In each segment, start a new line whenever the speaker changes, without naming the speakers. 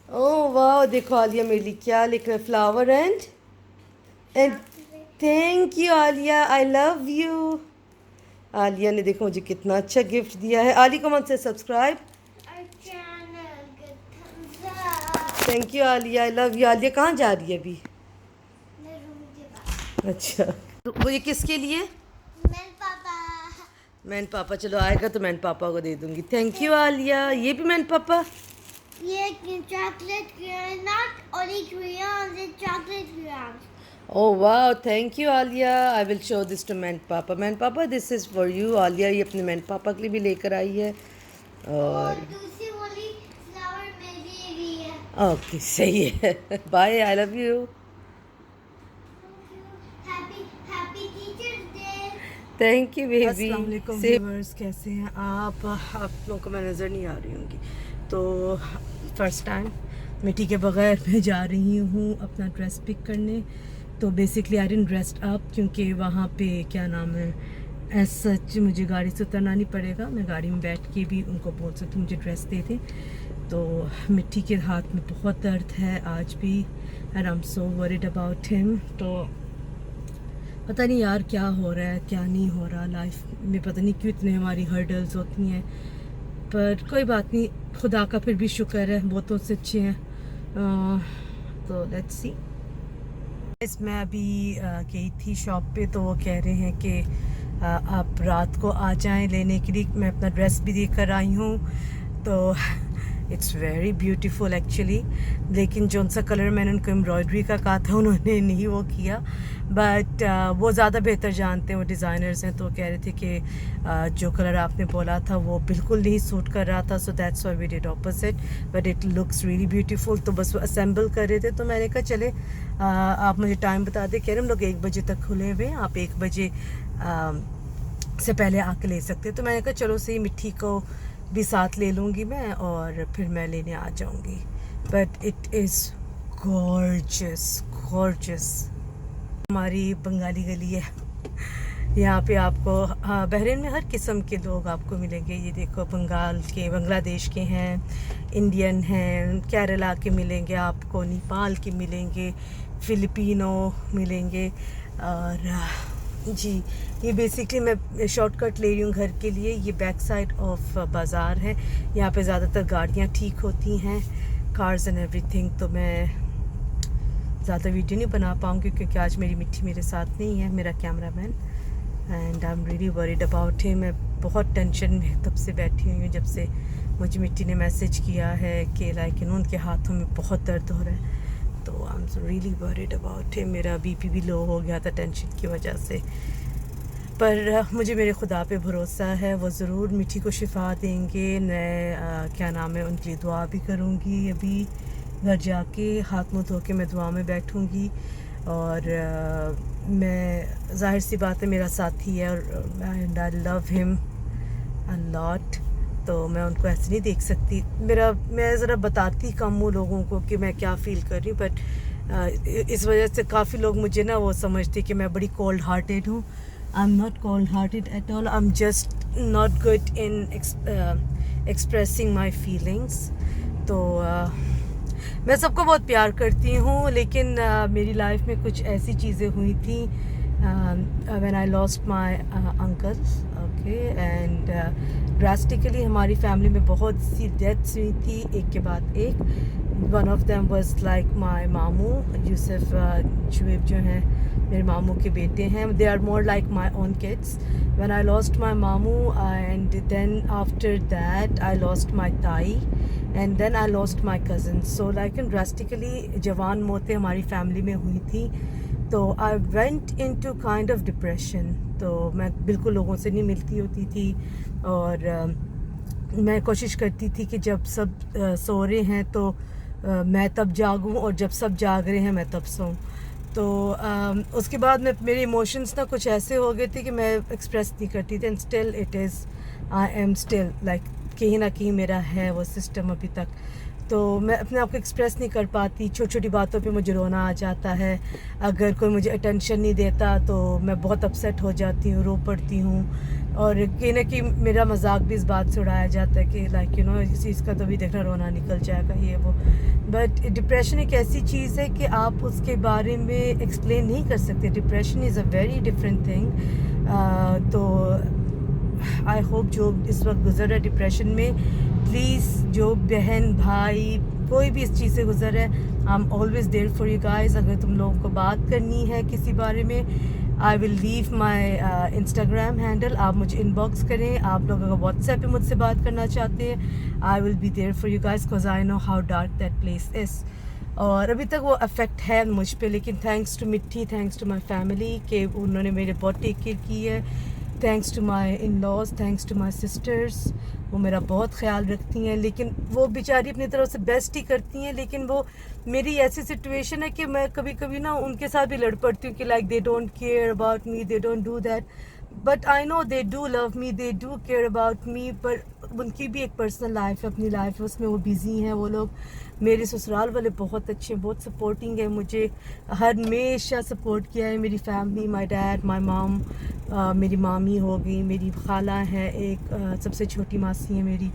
ओह वाह, देखो आलिया मेरे लिए क्या लिख रहा है, flower and thank you Aliya, I love you. Alia ने देखो मुझे कितना अच्छा गिफ्ट दिया है। आली को मन से subscribe.
Our channel, good thumbs up.
Thank you Aliya, I love you. Alia कहाँ जा रही है अभी?
The room के पास।
अच्छा, तो वो ये किसके लिए?
मैं पापा।
मैन पापा, चलो आएगा तो मैन पापा को दे दूंगी। Thank you Aliya. ये भी मैन पापा।
ये chocolate crayons, not only crayons, it's chocolate crayons.
ओह वाह, thank you Aliya. I will show this to मैन पापा। मैन पापा this is for you. Aliya ये अपने मैन पापा के लिए भी लेकर आई है।
और
और
दूसरी वाली फ्लावर में भी है।
ओके, सही है। Bye, I love you.
Happy teachers day.
Thank you baby.
अस्सलाम वालेकुम व्यूअर्स, कैसे हैं आप लोगों को मैं नज़र नहीं आ रही होंगी। तो फर्स्ट टाइम मिट्टी के बगैर मैं जा रही हूँ अपना ड्रेस पिक करने। तो basically I didn't dressed up क्योंकि वहाँ पे क्या नाम है, एज सच मुझे गाड़ी से उतरना नहीं पड़ेगा। मैं गाड़ी में बैठ के भी उनको बोल सकती हूँ मुझे ड्रेस दे दें। तो मिट्टी के हाथ में बहुत दर्द है आज भी, and I am so worried about him. तो पता नहीं यार क्या हो रहा है क्या नहीं हो रहा लाइफ में, पता नहीं क्यों इतने हमारी हर्डल्स होती हैं। पर कोई बात नहीं, खुदा का फिर भी शुक्र है, वो तो उससे अच्छे हैं। तो लेट्स सी। मैं अभी गई थी शॉप पे, तो वो कह रहे हैं कि आप रात को आ जाएं लेने के लिए। मैं अपना ड्रेस भी देख कर आई हूँ, तो इट्स वेरी ब्यूटीफुल एक्चुअली। लेकिन जो सा कलर मैंने उनको एम्ब्रॉयडरी का कहा था उन्होंने नहीं वो किया, बट वो ज़्यादा बेहतर जानते हैं, वो डिज़ाइनर्स हैं। तो कह रहे थे कि जो कलर आपने बोला था वो बिल्कुल नहीं सूट कर रहा था, so that's why we did opposite, but it looks really beautiful. तो बस वो असेंबल कर रहे थे, तो मैंने कहा चले आप मुझे टाइम बता दें। कह रहे हम लोग 1 बजे तक खुले हुए हैं, आप 1 बजे से पहले आके ले सकते हैं। तो मैंने कहा चलो सही, मिट्टी को भी साथ ले लूँगी मैं और फिर मैं लेने आ जाऊँगी। But it is gorgeous gorgeous. हमारी बंगाली गली है यहाँ पे आपको। हाँ, बहरीन में हर किस्म के लोग आपको मिलेंगे। ये देखो, बंगाल के, बांग्लादेश के हैं, इंडियन हैं, केरला के मिलेंगे आपको, नेपाल के मिलेंगे, फ़िलिपिनो मिलेंगे। और जी, ये बेसिकली मैं शॉर्टकट ले रही हूँ घर के लिए। ये बैक साइड ऑफ बाज़ार है, यहाँ पे ज़्यादातर गाड़ियाँ ठीक होती हैं, कार्स एंड एवरीथिंग। तो मैं ज़्यादा वीडियो नहीं बना पाऊँगी क्योंकि आज मेरी मिट्टी मेरे साथ नहीं है, मेरा cameraman, and I am really worried about him. मैं बहुत टेंशन में तब से बैठी हुई हूँ जब से मुझे मिट्टी ने मैसेज किया है कि लाइक उनके हाथों में बहुत दर्द हो रहा है। तो I am really worried about him. मेरा बीपी भी लो हो गया था टेंशन की वजह से, पर मुझे मेरे खुदा पे भरोसा है, वो ज़रूर मिट्टी को शिफा देंगे। मैं क्या नाम है, उनके लिए दुआ भी करूँगी। अभी घर जाके हाथ मुँह धो के मैं दुआ में बैठूँगी। और मैं, जाहिर सी बात है, मेरा साथी है और and I love him a lot. तो मैं उनको ऐसे नहीं देख सकती। मैं ज़रा बताती कम हूँ लोगों को कि मैं क्या फ़ील कर रही हूँ, बट इस वजह से काफ़ी लोग मुझे ना वो समझते कि मैं बड़ी कोल्ड हार्टेड हूँ। I am not cold hearted at all, I am just not good in expressing my feelings. तो मैं सबको बहुत प्यार करती हूँ, लेकिन मेरी लाइफ में कुछ ऐसी चीज़ें हुई थी when I lost my uncle, okay, and drastically हमारी फैमिली में बहुत सी डेथ्स हुई थी एक के बाद एक। One of them was like my मामू यूसुफ जुएब, जो हैं मेरे मामू के बेटे हैं। They are more like my own kids. When I lost my मामू and then after that I lost my ताई and then I lost my cousin. So like drastically जवान मौतें हमारी फैमिली में हुई थी। तो I went into kind of depression. तो मैं बिल्कुल लोगों से नहीं मिलती होती थी, और मैं कोशिश करती थी कि जब सब सो रहे हैं तो मैं तब जागूं, और जब सब जाग रहे हैं मैं तब सोऊं। तो उसके बाद मेरे इमोशंस ना कुछ ऐसे हो गए थे कि मैं एक्सप्रेस नहीं करती थी, and still it is, I am still like, कहीं ना कहीं मेरा है वो सिस्टम अभी तक। तो मैं अपने आप को एक्सप्रेस नहीं कर पाती। छोटी छोटी बातों पे मुझे रोना आ जाता है। अगर कोई मुझे अटेंशन नहीं देता तो मैं बहुत अपसेट हो जाती हूँ, रो पड़ती हूँ। और कहीं ना कहीं मेरा मजाक भी इस बात से उड़ाया जाता है कि लाइक यू नो इस चीज़ का तो भी देखना रोना निकल जाएगा ये वो, बट डिप्रेशन एक ऐसी चीज़ है कि आप उसके बारे में एक्सप्लेन नहीं कर सकते. Depression is a very different thing. तो आई होप जो इस वक्त गुजर रहा है डिप्रेशन में, प्लीज़ जो बहन भाई कोई भी इस चीज़ से गुजर है, I am always there for you guys. अगर तुम लोगों को बात करनी है किसी बारे में, I will leave my Instagram handle. आप मुझे इनबॉक्स करें. आप लोग अगर व्हाट्सएप पे मुझसे बात करना चाहते हैं, I will be there for you guys because I know how dark that place is. और अभी तक वो अफेक्ट है मुझ पे, लेकिन thanks to Mitti, thanks to my family कि उन्होंने मेरे बहुत टेक केयर की है. Thanks to my in laws, thanks to my sisters, वो मेरा बहुत ख्याल रखती हैं. लेकिन वो बेचारी अपनी तरफ से बेस्ट ही करती हैं, लेकिन वो मेरी ऐसी सिचुएशन है कि मैं कभी कभी ना उनके साथ भी लड़ पड़ती हूँ कि like they don't care about me, they don't do that. But I know they do love me, they do care about me. पर उनकी भी एक पर्सनल लाइफ है, अपनी लाइफ है, उसमें वो बिज़ी हैं वो लोग. मेरे ससुराल वाले बहुत अच्छे हैं, बहुत सपोर्टिंग है, मुझे हमेशा सपोर्ट किया है. मेरी family, my dad, my mom, मेरी मामी हो गई, मेरी खाला है एक, सबसे छोटी मासी है मेरी,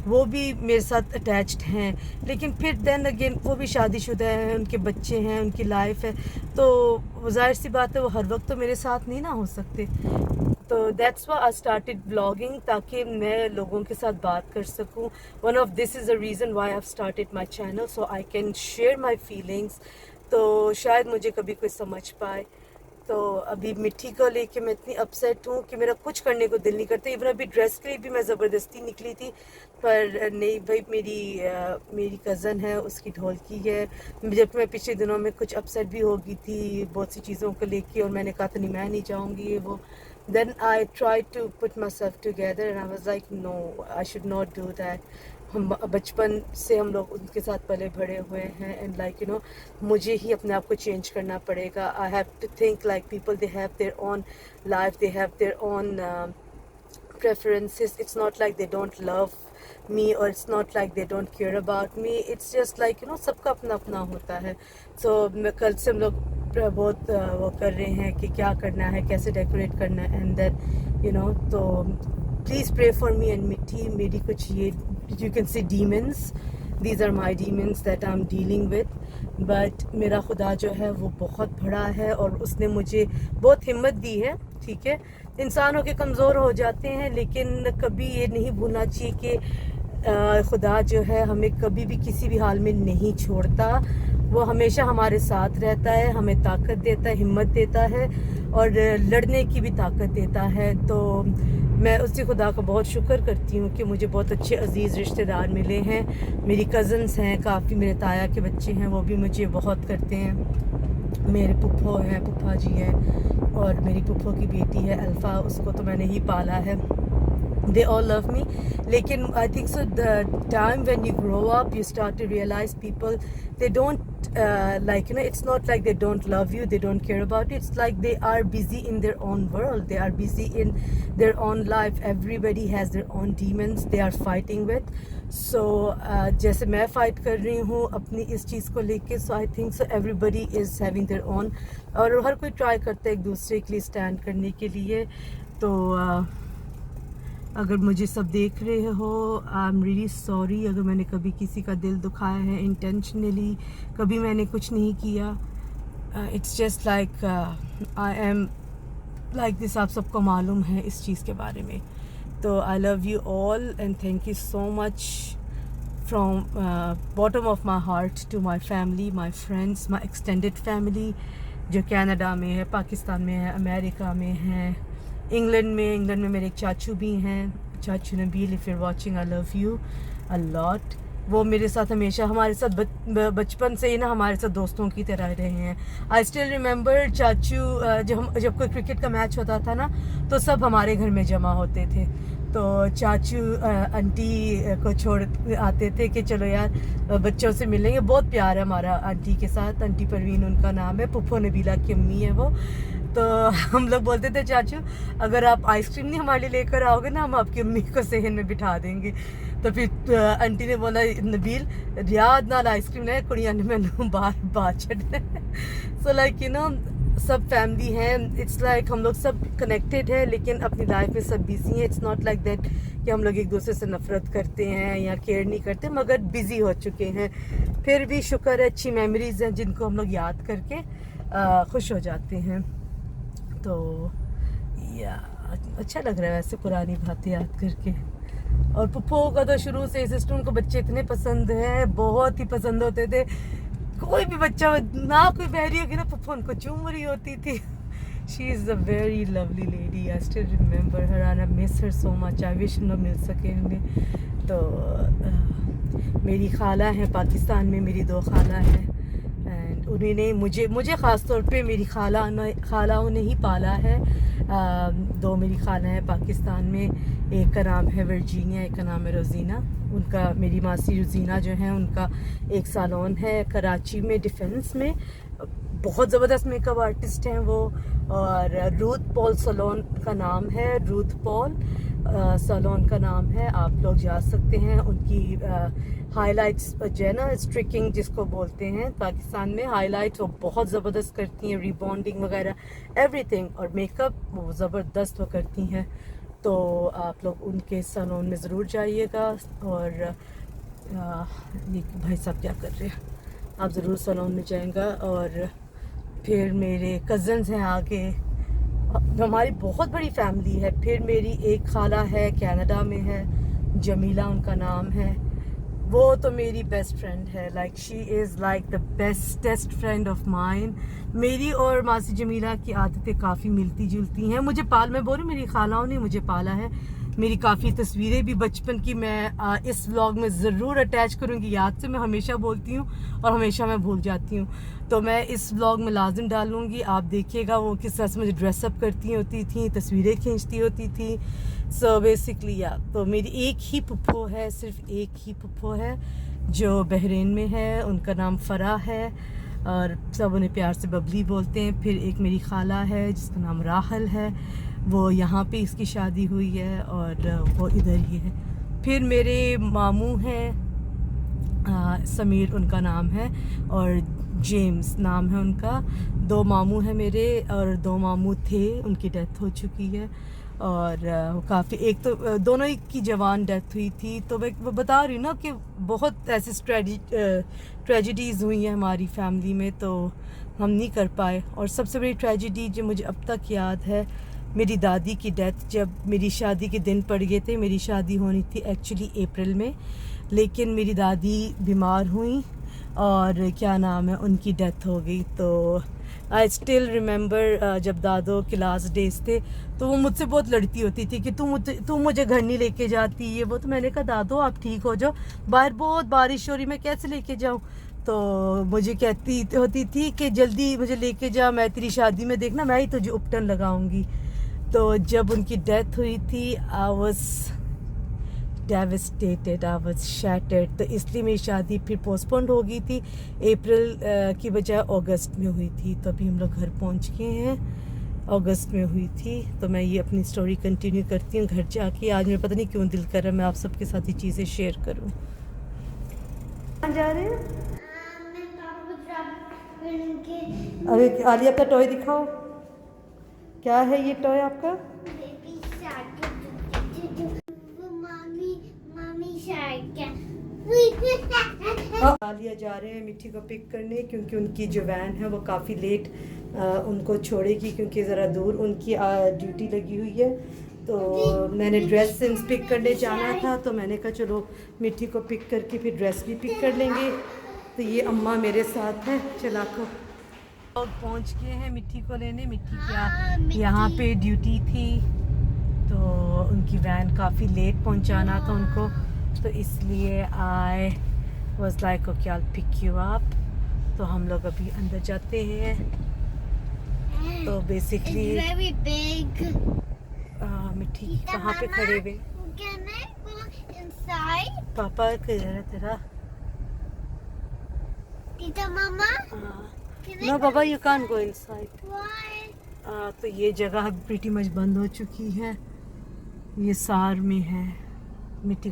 वो भी मेरे साथ अटैच्ड हैं. लेकिन फिर देन अगेन वो भी शादीशुदा हैं, उनके बच्चे हैं, उनकी लाइफ है. तो ज़ाहिर सी बात है वो हर वक्त तो मेरे साथ नहीं ना हो सकते. तो that's why I started blogging, ताकि मैं लोगों के साथ बात कर सकूं. One of this is the reason why I have started my channel, so I can share my feelings. तो शायद मुझे कभी कोई समझ पाए. तो अभी मिट्टी को लेके मैं इतनी अपसेट हूँ कि मेरा कुछ करने को दिल नहीं करता. इवन अभी ड्रेस के लिए भी मैं ज़बरदस्ती निकली थी, पर नहीं भाई. मेरी कज़न है, उसकी ढोलकी है. जब मैं पिछले दिनों में कुछ अपसेट भी हो गई थी बहुत सी चीज़ों को लेके, और मैंने कहा था नहीं मैं नहीं जाऊँगी ये वो. Then I tried to put myself together and I was like no, I should not do that. हम बचपन से हम लोग उनके साथ पले बड़े हुए हैं, एंड लाइक यू नो मुझे ही अपने आप को चेंज करना पड़ेगा. I have to think like people, they have their own life, they have their own preferences. It's not like they don't love me, or it's not like they don't care about me. It's just like you know सबका अपना अपना होता है. So मैं कल से हम लोग बहुत वो कर रहे हैं कि क्या करना है, कैसे डेकोरेट करना है, एंड देन यू नो. तो please pray for me and Mitti. मेरी कुछ ये you can say demons, these are my demons that I am dealing with. But मेरा खुदा जो है वो बहुत बड़ा है, और उसने मुझे बहुत हिम्मत दी है. ठीक है, इंसान होके कमज़ोर हो जाते हैं, लेकिन कभी ये नहीं भूलना चाहिए कि खुदा जो है हमें कभी भी किसी भी हाल में नहीं छोड़ता. वो हमेशा हमारे साथ रहता है, हमें ताकत देता है, हिम्मत देता है, और लड़ने की भी ताकत देता है. तो मैं उसी खुदा का बहुत शुक्र करती हूँ कि मुझे बहुत अच्छे अजीज़ रिश्तेदार मिले हैं. मेरी कज़न्स हैं काफ़ी, मेरे ताया के बच्चे हैं, वो भी मुझे बहुत करते हैं. मेरे पुप्पो हैं, पुप्पा जी हैं, और मेरी पुप्पो की बेटी है अल्फ़ा, उसको तो मैंने ही पाला है. They all love me. लेकिन I think so the time when you grow up, you start to realize people, they don't like you know, it's not like they don't love you, they don't care about you. It's like they are busy in their own world, they are busy in their own life. Everybody has their own demons they are fighting with. So जैसे मैं fight कर रही हूँ अपनी इस चीज़ को लेके, so I think so everybody is having their own, और हर कोई try करता है एक दूसरे के लिए stand करने के लिए. तो अगर मुझे सब देख रहे हो, आई एम रियली सॉरी अगर मैंने कभी किसी का दिल दुखाया है इंटेंशनली. कभी मैंने कुछ नहीं किया. It's just like I am like this. आप सबको मालूम है इस चीज़ के बारे में. तो I love you all and thank you so much from bottom of my heart to my family, my friends, my extended family जो कनाडा में है, पाकिस्तान में है, अमेरिका में है, इंग्लैंड में मेरे एक चाचू भी हैं, चाचू Nabeel. If your watching, I love you a lot. वो मेरे साथ हमेशा, हमारे साथ बचपन से ही ना हमारे साथ दोस्तों की तरह रहे हैं. आई स्टिल रिमेंबर चाचू, जब कोई क्रिकेट का मैच होता था ना, तो सब हमारे घर में जमा होते थे. तो चाचू आंटी को छोड़ आते थे कि चलो यार बच्चों से मिलेंगे. बहुत प्यार है हमारा आंटी के साथ. आंटी परवीन उनका नाम है, पुप्पो नबीला की अम्मी है वो. तो हम लोग बोलते थे चाचू अगर आप आइसक्रीम नहीं हमारे लिए लेकर आओगे ना, हम आपकी अम्मी को सहन में बिठा देंगे. तो फिर आंटी ने बोला नबील याद नाल आइसक्रीम ले कुड़ियां ने मैंने बार छड्डना. सो लाइक यू नो सब फैमिली हैं, इट्स लाइक हम लोग सब कनेक्टेड है, लेकिन अपनी लाइफ में सब बिजी हैं। इट्स नॉट लाइक दैट कि हम लोग एक दूसरे से नफरत करते हैं या केयर नहीं करते, मगर बिजी हो चुके हैं। फिर भी शुक्र है, अच्छी मेमोरीज हैं जिनको हम लोग याद करके खुश हो जाते हैं। तो या अच्छा लग रहा है वैसे पुरानी बातें याद करके। और पप्पो का तो शुरू से सिस्टर को बच्चे इतने पसंद हैं, बहुत ही पसंद होते थे। कोई भी बच्चा ना कोई बहरी होगी ना, पप्पो उनको चूम रही होती थी। She is a very lovely lady, I still remember her and I miss her so much. I wish हम लोग मिल सके उन्हें। तो मेरी खाला हैं पाकिस्तान में, मेरी 2 खाला हैं, एंड उन्होंने मुझे ख़ास तौर पे मेरी खालाओं ने ही पाला है। 2 मेरी खाला हैं पाकिस्तान में, एक का नाम है वर्जीनिया, एक का नाम है रोज़ीना। उनका मेरी मासी रोज़ीना जो है उनका एक सालोन है कराची में डिफेंस में, बहुत ज़बरदस्त मेकअप आर्टिस्ट हैं वो। और रूथ पॉल सलोन का नाम है, रूथ पॉल सलोन का नाम है, आप लोग जा सकते हैं। उनकी हाइलाइट्स जो है ना, स्ट्रिकिंग जिसको बोलते हैं पाकिस्तान में, हाइलाइट्स वो बहुत ज़बरदस्त करती हैं, रिबॉन्डिंग वगैरह एवरीथिंग, और मेकअप वो ज़बरदस्त वो करती हैं। तो आप लोग उनके सलोन में ज़रूर जाइएगा। और ये भाई साहब क्या कर रहे हैं, आप ज़रूर सलोन में जाएंगा। और फिर मेरे कज़न्स हैं आगे, हमारी बहुत बड़ी फैमिली है। फिर मेरी एक खाला है कनाडा में है, जमीला उनका नाम है, वो तो मेरी बेस्ट फ्रेंड है। Like she is like the bestest friend of mine. मेरी और मासी जमीला की आदतें काफ़ी मिलती जुलती हैं। मैं बोल रही मेरी खालाओं ने मुझे पाला है। मेरी काफ़ी तस्वीरें भी बचपन की मैं इस व्लॉग में ज़रूर अटैच करूँगी। याद से मैं हमेशा बोलती हूँ और हमेशा मैं भूल जाती हूँ, तो मैं इस व्लॉग में लाजिम डालूँगी। आप देखिएगा वो किस तरह से मुझे ड्रेसअप करती होती थी, तस्वीरें खींचती होती थी। सो बेसिकली या तो मेरी एक ही पुप्पो है, सिर्फ एक ही पुप्पो है जो बहरीन में है, उनका नाम फ़रा है और सब उन्हें प्यार से बबली बोलते हैं। फिर एक मेरी खाला है जिसका नाम राहल है, वो यहाँ पे इसकी शादी हुई है और वो इधर ही है। फिर मेरे मामू हैं, समीर उनका नाम है और जेम्स नाम है उनका। 2 मामू हैं मेरे और 2 मामू थे, उनकी डेथ हो चुकी है। और काफ़ी एक तो दोनों ही की जवान डेथ हुई थी। तो मैं बता रही हूँ ना कि बहुत ऐसी ट्रेजिडीज़ हुई हैं हमारी फैमिली में, तो हम नहीं कर पाए। और सबसे बड़ी ट्रेजिडी जो मुझे अब तक याद है, मेरी दादी की डेथ जब मेरी शादी के दिन पड़ गए थे। मेरी शादी होनी थी एक्चुअली अप्रैल में, लेकिन मेरी दादी बीमार हुई और क्या नाम है उनकी डेथ हो गई। तो आई स्टिल रिमेंबर जब दादो के लास्ट डेज थे तो वो मुझसे बहुत लड़ती होती थी कि तू मुझे घर नहीं लेके जाती, ये वो। तो मैंने कहा दादो आप ठीक हो जाओ, बाहर बहुत बारिश हो रही, मैं कैसे लेके जाऊँ। तो मुझे कहती होती थी कि जल्दी मुझे लेके जा, मैं तेरी शादी में देखना मैं ही तुझे उपटन लगाऊंगी। तो जब उनकी डेथ हुई थी I was devastated, I was shattered. तो इसलिए मेरी शादी फिर पोस्टपोन्ड हो गई थी, अप्रैल की बजाय अगस्त में हुई थी। तो अभी हम लोग घर पहुंच गए हैं, अगस्त में हुई थी। तो मैं ये अपनी स्टोरी कंटिन्यू करती हूँ घर जाके। आज मेरा पता नहीं क्यों दिल कर रहा है मैं आप सबके साथ ये चीज़ें शेयर करूँ। कहाँ जा रहे हैं? अरे आलिया का टॉय दिखाओ, क्या है ये टॉय आपका? आलिया जा रहे हैं मिट्टी को पिक करने, क्योंकि उनकी जो वैन है वो काफ़ी लेट उनको छोड़ेगी, क्योंकि ज़रा दूर उनकी ड्यूटी लगी हुई है। तो मैंने ड्रेस सिंस पिक करने जाना था, तो मैंने कहा चलो मिट्टी को पिक करके फिर ड्रेस भी पिक कर लेंगे। तो ये अम्मा मेरे साथ है, चला को और पहुँच गए हैं मिट्टी को लेने। मिट्टी क्या यहाँ पे ड्यूटी थी, तो उनकी वैन काफ़ी लेट पहुँचाना था उनको, तो इसलिए I was like okay I will pick you up. तो हम लोग अभी अंदर जाते हैं। तो बेसिकली मिट्टी कहाँ पे खड़े हुए? पापा किधर है तेरा? नो पापा यू कांट गो इनसाइड। तो ये जगह प्रीटी मच बंद हो चुकी है, ये सार में है मिट्टी